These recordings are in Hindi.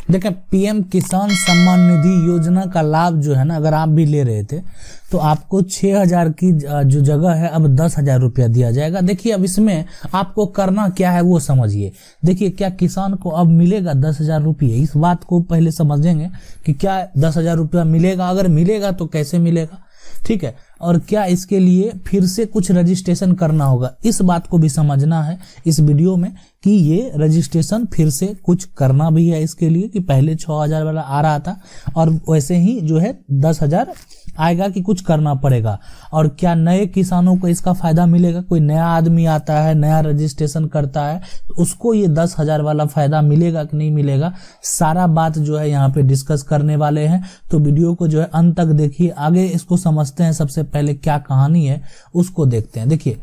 देखें, पीएम किसान सम्मान निधि योजना का लाभ जो है ना, अगर आप भी ले रहे थे तो आपको 6,000 की जो जगह है अब 10,000 रुपया दिया जाएगा। देखिए, अब इसमें आपको करना क्या है वो समझिए। देखिए, क्या किसान को अब मिलेगा 10,000 रुपये? इस बात को पहले समझेंगे कि क्या 10,000 रुपया मिलेगा, अगर मिलेगा तो कैसे मिलेगा, ठीक है, और क्या इसके लिए फिर से कुछ रजिस्ट्रेशन करना होगा, इस बात को भी समझना है इस वीडियो में कि ये रजिस्ट्रेशन फिर से कुछ करना भी है इसके लिए, कि पहले 6,000 वाला आ रहा था और वैसे ही जो है 10,000 आएगा कि कुछ करना पड़ेगा। और क्या नए किसानों को इसका फायदा मिलेगा? कोई नया आदमी आता है, नया रजिस्ट्रेशन करता है, तो उसको ये 10,000 वाला फायदा मिलेगा कि नहीं मिलेगा, सारा बात जो है यहाँ पे डिस्कस करने वाले हैं। तो वीडियो को जो है अंत तक देखिए, आगे इसको समझते हैं। सबसे पहले क्या कहानी है उसको देखते हैं। देखिए,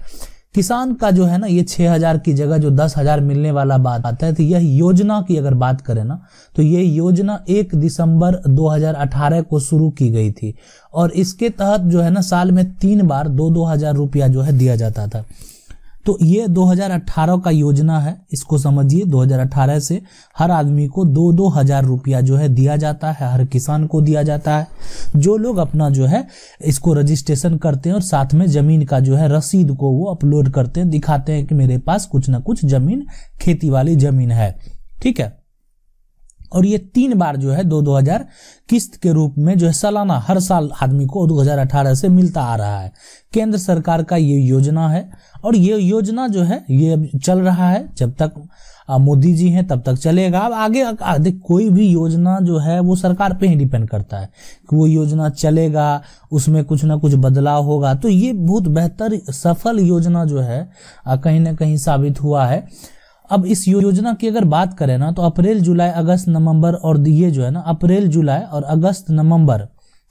किसान का जो है ना, ये 6,000 की जगह जो 10,000 मिलने वाला बात आता है, तो यह योजना की अगर बात करें ना, तो ये योजना 1 दिसंबर 2018 को शुरू की गई थी और इसके तहत जो है ना साल में 3 बार 2-2 हजार रुपया जो है दिया जाता था। तो ये 2018 का योजना है, इसको समझिए। 2018 से हर आदमी को 2-2 हजार रुपया जो है दिया जाता है, हर किसान को दिया जाता है, जो लोग अपना जो है इसको रजिस्ट्रेशन करते हैं और साथ में जमीन का जो है रसीद को वो अपलोड करते हैं, दिखाते हैं कि मेरे पास कुछ ना कुछ जमीन, खेती वाली जमीन है, ठीक है। और ये 3 बार जो है 2-2 हजार किस्त के रूप में जो है सालाना हर साल आदमी को 2018 से मिलता आ रहा है। केंद्र सरकार का ये योजना है और ये योजना जो है ये चल रहा है, जब तक मोदी जी हैं तब तक चलेगा। अब आगे कोई भी योजना जो है वो सरकार पे ही डिपेंड करता है कि वो योजना चलेगा, उसमें कुछ ना कुछ बदलाव होगा। तो ये बहुत बेहतर सफल योजना जो है कहीं ना कहीं साबित हुआ है। अब इस योजना की अगर बात करें ना, तो अप्रैल, जुलाई, अगस्त, नवंबर और ये जो है ना अप्रैल, जुलाई और अगस्त, नवंबर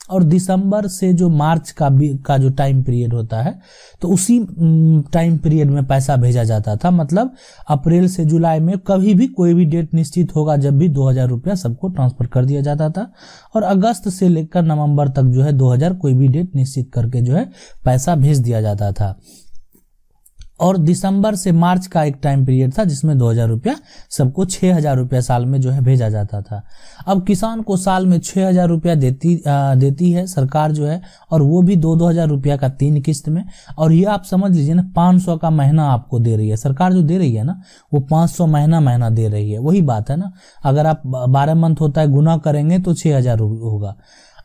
और दिसंबर से जो मार्च का जो टाइम पीरियड होता है, तो उसी टाइम पीरियड में पैसा भेजा जाता था। मतलब अप्रैल से जुलाई में कभी भी कोई भी डेट निश्चित होगा, जब भी 2,000 रुपया सबको ट्रांसफर कर दिया जाता था। और अगस्त से लेकर नवंबर तक जो है 2,000 कोई भी डेट निश्चित करके जो है पैसा भेज दिया जाता था। और दिसंबर से मार्च का एक टाइम पीरियड था जिसमें 2,000 रुपया सबको 6,000 रुपया साल में जो है भेजा जाता था। अब किसान को साल में 6,000 रुपया देती है सरकार जो है, और वो भी 2-2 हजार रुपया का 3 किस्त में। और ये आप समझ लीजिए ना, 500 का महीना आपको दे रही है सरकार, जो दे रही है ना वो 500 महीना दे रही है। वही बात है ना, अगर आप 12 मंथ होता है गुना करेंगे तो 6,000 होगा।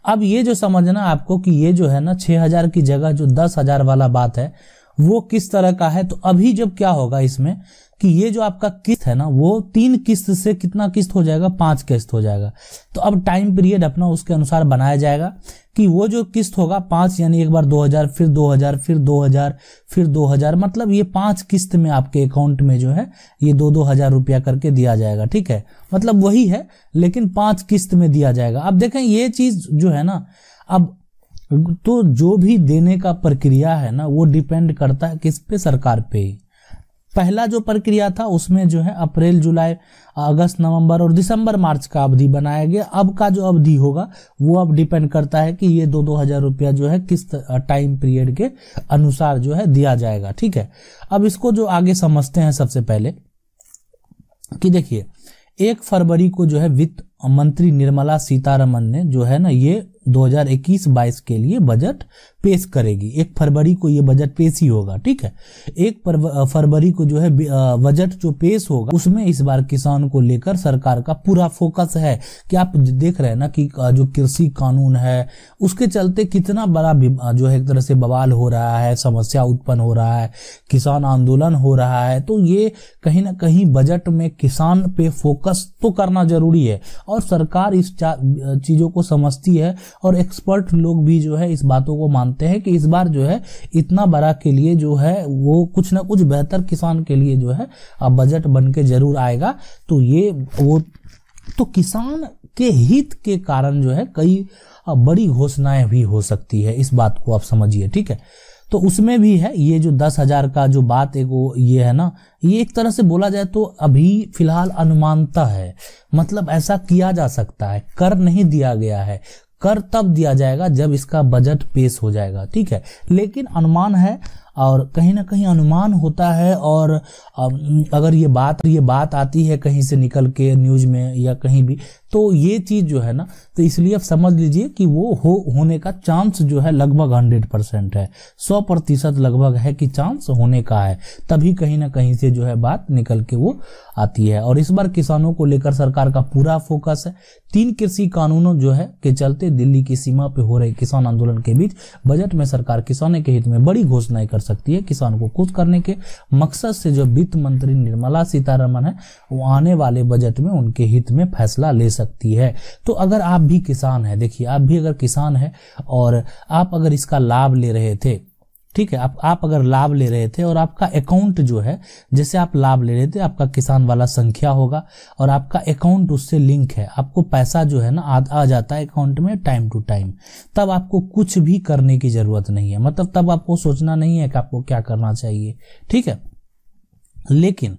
अब ये जो समझना आपको कि ये जो है ना 6,000 की जगह जो 10,000 वाला बात है वो किस तरह का है। तो अभी जब क्या होगा इसमें कि ये जो आपका किस्त है ना वो 3 किस्त से कितना किस्त हो जाएगा, 5 किस्त हो जाएगा। तो अब टाइम पीरियड अपना उसके अनुसार बनाया जाएगा कि वो जो किस्त होगा 5, यानी एक बार 2,000, फिर 2,000, फिर 2,000, फिर 2,000, मतलब ये 5 किस्त में आपके अकाउंट में जो है ये 2-2 हजार रुपया करके दिया जाएगा, ठीक है। मतलब वही है लेकिन 5 किस्त में दिया जाएगा। अब देखें ये चीज जो है ना, अब तो जो भी देने का प्रक्रिया है ना वो डिपेंड करता है किस पे, सरकार पे ही। पहला जो प्रक्रिया था उसमें जो है अप्रैल, जुलाई, अगस्त, नवंबर और दिसंबर, मार्च का अवधि बनाया गया। अब का जो अवधि होगा वो अब डिपेंड करता है कि ये 2-2 हजार रुपया जो है किस टाइम पीरियड के अनुसार जो है दिया जाएगा, ठीक है। अब इसको जो आगे समझते हैं सबसे पहले कि देखिए 1 फरवरी को जो है वित्त मंत्री निर्मला सीतारमन ने जो है ना ये 2021-22 के लिए बजट पेश करेगी। 1 फरवरी को ये बजट पेश ही होगा, ठीक है। 1 फरवरी को जो है बजट जो पेश होगा उसमें इस बार किसान को लेकर सरकार का पूरा फोकस है। कि आप देख रहे हैं ना कि जो कृषि कानून है उसके चलते कितना बड़ा जो है एक तरह से बवाल हो रहा है, समस्या उत्पन्न हो रहा है, किसान आंदोलन हो रहा है। तो ये कहीं ना कहीं बजट में किसान पे फोकस तो करना जरूरी है और सरकार इस चीजों को समझती है और एक्सपर्ट लोग भी जो है इस बातों को मानते हैं कि इस बार जो है इतना बड़ा के लिए जो है वो कुछ ना कुछ बेहतर किसान के लिए जो है बजट बन के जरूर आएगा। तो ये वो तो किसान के हित के कारण जो है कई बड़ी घोषणाएं भी हो सकती है, इस बात को आप समझिए, ठीक है। तो उसमें भी है ये जो 10,000 का जो बात है वो ये है ना, ये एक तरह से बोला जाए तो अभी फिलहाल अनुमानता है, मतलब ऐसा किया जा सकता है, कर नहीं दिया गया है। कर तब दिया जाएगा जब इसका बजट पेश हो जाएगा, ठीक है। लेकिन अनुमान है और कहीं ना कहीं अनुमान होता है। और अगर ये बात आती है कहीं से निकल के न्यूज में या कहीं भी, तो ये चीज जो है ना, तो इसलिए आप समझ लीजिए कि वो होने का चांस जो है लगभग 100% है, 100% लगभग है कि चांस होने का है। तभी कहीं ना कहीं से जो है बात निकल के वो आती है। और इस बार किसानों को लेकर सरकार का पूरा फोकस है। 3 कृषि कानूनों जो है के चलते दिल्ली की सीमा पे हो रहे किसान आंदोलन के बीच बजट में सरकार किसानों के हित में बड़ी घोषणाएं कर सकती है। किसानों को खुश करने के मकसद से जो वित्त मंत्री निर्मला सीतारमण है, वो आने वाले बजट में उनके हित में फैसला ले सकती है। तो अगर आप भी किसान हैं, देखिए आप भी अगर किसान हैं और आप अगर इसका लाभ ले रहे थे, ठीक है, आप अगर लाभ ले रहे थे और आपका अकाउंट जो है, जैसे आप लाभ ले रहे थे, आपका किसान वाला संख्या होगा और आपका अकाउंट उससे लिंक है, आपको पैसा जो है ना आ जाता है अकाउंट में टाइम टू टाइम, तब आपको कुछ भी करने की जरूरत नहीं है। मतलब तब आपको सोचना नहीं है कि आपको क्या करना चाहिए, ठीक है। लेकिन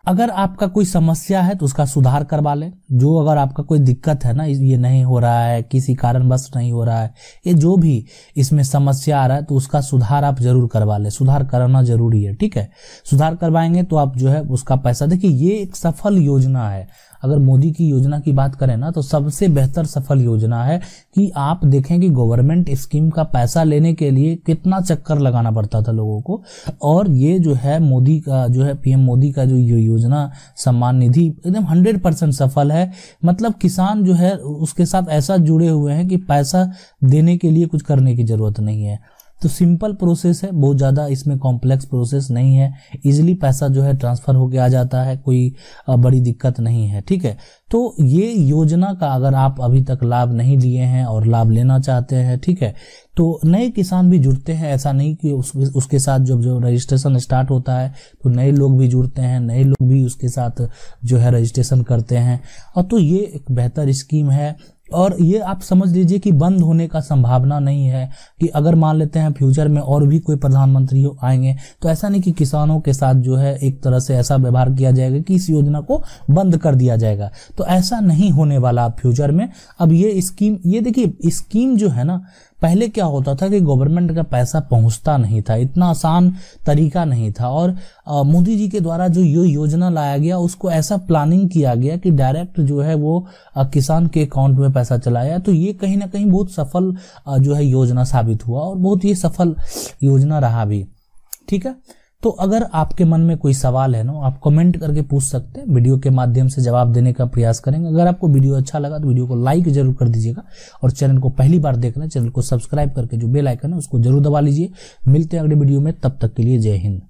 अगर आपका कोई समस्या है तो उसका सुधार करवा लें। जो अगर आपका कोई दिक्कत है ना, ये नहीं हो रहा है, किसी कारणवश नहीं हो रहा है, ये जो भी इसमें समस्या आ रहा है, तो उसका सुधार आप जरूर करवा लें। सुधार कराना जरूरी है, ठीक है। सुधार करवाएंगे तो आप जो है उसका पैसा, देखिए ये एक सफल योजना है। अगर मोदी की योजना की बात करें ना, तो सबसे बेहतर सफल योजना है कि आप देखें कि गवर्नमेंट स्कीम का पैसा लेने के लिए कितना चक्कर लगाना पड़ता था लोगों को। और ये जो है मोदी का जो है पीएम मोदी का जो योजना सम्मान निधि एकदम 100% सफल है। मतलब किसान जो है उसके साथ ऐसा जुड़े हुए हैं कि पैसा देने के लिए कुछ करने की जरूरत नहीं है। तो सिंपल प्रोसेस है, बहुत ज़्यादा इसमें कॉम्प्लेक्स प्रोसेस नहीं है। इजीली पैसा जो है ट्रांसफ़र होके आ जाता है, कोई बड़ी दिक्कत नहीं है, ठीक है। तो ये योजना का अगर आप अभी तक लाभ नहीं लिए हैं और लाभ लेना चाहते हैं, ठीक है, तो नए किसान भी जुड़ते हैं। ऐसा नहीं कि उसके साथ जब जो रजिस्ट्रेशन स्टार्ट होता है तो नए लोग भी जुड़ते हैं, नए लोग भी उसके साथ जो है रजिस्ट्रेशन करते हैं। और तो ये एक बेहतर स्कीम है। और ये आप समझ लीजिए कि बंद होने का संभावना नहीं है कि अगर मान लेते हैं फ्यूचर में और भी कोई प्रधानमंत्री आएंगे, तो ऐसा नहीं कि किसानों के साथ जो है एक तरह से ऐसा व्यवहार किया जाएगा कि इस योजना को बंद कर दिया जाएगा। तो ऐसा नहीं होने वाला अब फ्यूचर में। अब ये स्कीम, ये देखिए स्कीम जो है ना, पहले क्या होता था कि गवर्नमेंट का पैसा पहुंचता नहीं था, इतना आसान तरीका नहीं था। और मोदी जी के द्वारा जो ये योजना लाया गया, उसको ऐसा प्लानिंग किया गया कि डायरेक्ट जो है वो किसान के अकाउंट में पैसा चलाया। तो ये कहीं ना कहीं बहुत सफल जो है योजना साबित हुआ और बहुत ये सफल योजना रहा भी, ठीक है। तो अगर आपके मन में कोई सवाल है ना, आप कमेंट करके पूछ सकते हैं, वीडियो के माध्यम से जवाब देने का प्रयास करेंगे। अगर आपको वीडियो अच्छा लगा तो वीडियो को लाइक जरूर कर दीजिएगा और चैनल को पहली बार देख रहे हैं, चैनल को सब्सक्राइब करके जो बेल आइकन है उसको जरूर दबा लीजिए। मिलते हैं अगले वीडियो में, तब तक के लिए जय हिंद।